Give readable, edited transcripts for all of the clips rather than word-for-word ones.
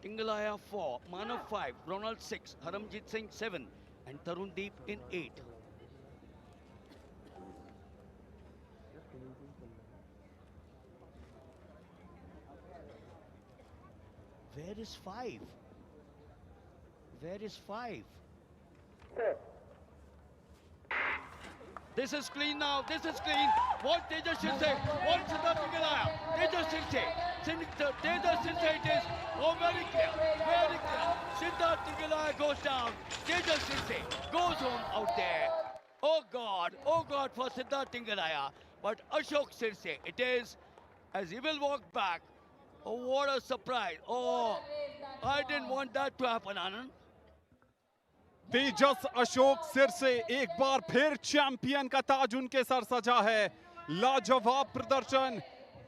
Tingalaya 4, Manav 5, Ronald 6, Haramjit Singh 7, and Tarun Deep in 8. Where is 5? Where is 5? This is clean now. This is clean. What Tejas should say. What Siddharth Tingalaya. Tejas should say. Tejas should say it is. Oh, very clear. Very clear. Siddharth Tingalaya goes down. Tejas should say goes home out there. Oh God for Siddharth Tingalaya. But Ashok Sirse, it is as he will walk back. Oh, what a surprise. Oh, I didn't want that to happen, Anand. तेजस अशोक सिर से एक बार फिर champion का ताज उनके sir सजा है। लाजवाब प्रदर्शन।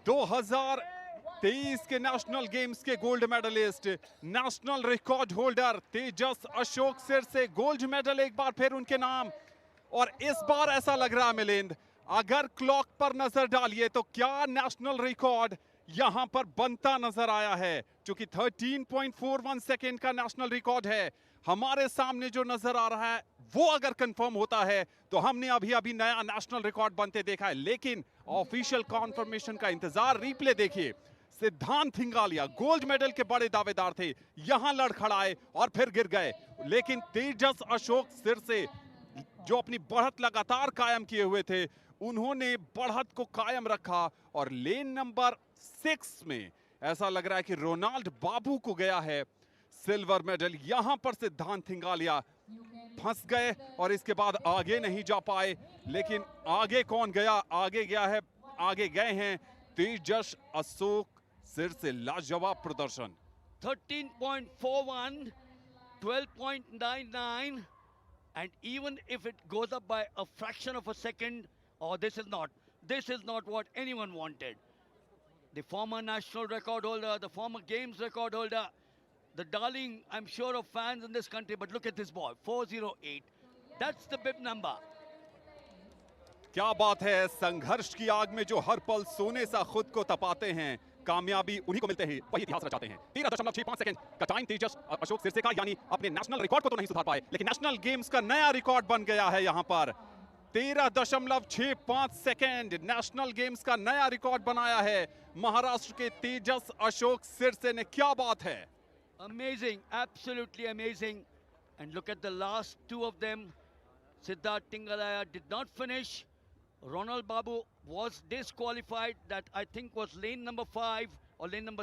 2023 के नेशनल गेम्स के gold medalist, national record holder Tejas Ashok सिर से गोल्ड मेडल एक बार फिर उनके नाम। और इस बार ऐसा लग रहा है मिलिंद, अगर क्लॉक पर नजर डालिए तो क्या नेशनल रिकॉर्ड यहां पर बनता नजर आया है, क्योंकि 13.41 सेकेंड का नेशनल रिकॉर्ड है हमारे सामने जो नजर आ रहा है। वो अगर कंफर्म होता है तो हमने अभी नया नेशनल रिकॉर्ड बनते देखा है, लेकिन ऑफिशियल कॉन्फर्मेशन का इंतजार। रिप्ले देखिए, सिद्धांत थिंगालिया गोल्ड मेडल के बड़े दावेदार थे, यहां लड़खड़ाए और फिर गिर गए, लेकिन तेजस अशोक सिर से जो अपनी बढ़त लगातार कायम किए हुए थे, उन्होंने बढ़त को कायम रखा और लेन नंबर 6 में ऐसा लग रहा है कि रोनाल्ड बाबू को गया है सिल्वर मेडल। यहां पर सिद्धांत थिंगालिया फंस गए और इसके बाद आगे नहीं जा पाए, लेकिन आगे कौन गया? आगे गए हैं तेजस अशोक सिर से। लाजवाब प्रदर्शन। 13.41, 12.99, and even if it goes up by a fraction of a second, this is not what anyone wanted. The former national record holder, the former games record holder, the darling, I'm sure, of fans in this country. But look at this boy, 408. That's the bib number. क्या बात है, संघर्ष की आग में जो हर पल सोने सा खुद को तपाते हैं, कामयाबी उन्हीं को मिलते हैं, वही इतिहास रचाते हैं। 13.65 सेकंड का टाइम तेजस अशोक सिरसे का, यानी अपने नेशनल रिकॉर्ड को तो नहीं सुधार पाए, लेकिन नेशनल गेम्स का नया रिकॉर्ड बन गया है यहां पर। 13.65 सेकंड नेशनल गेम्स का नया रिकॉर्ड बनाया है महाराष्ट्र के तेजस अशोक सिरसे ने। क्या बात है, Amazing, absolutely amazing. And look at the last two of them. Siddharth Tingalaya did not finish. Ronald Babu was disqualified. That I think was lane number 5 or lane number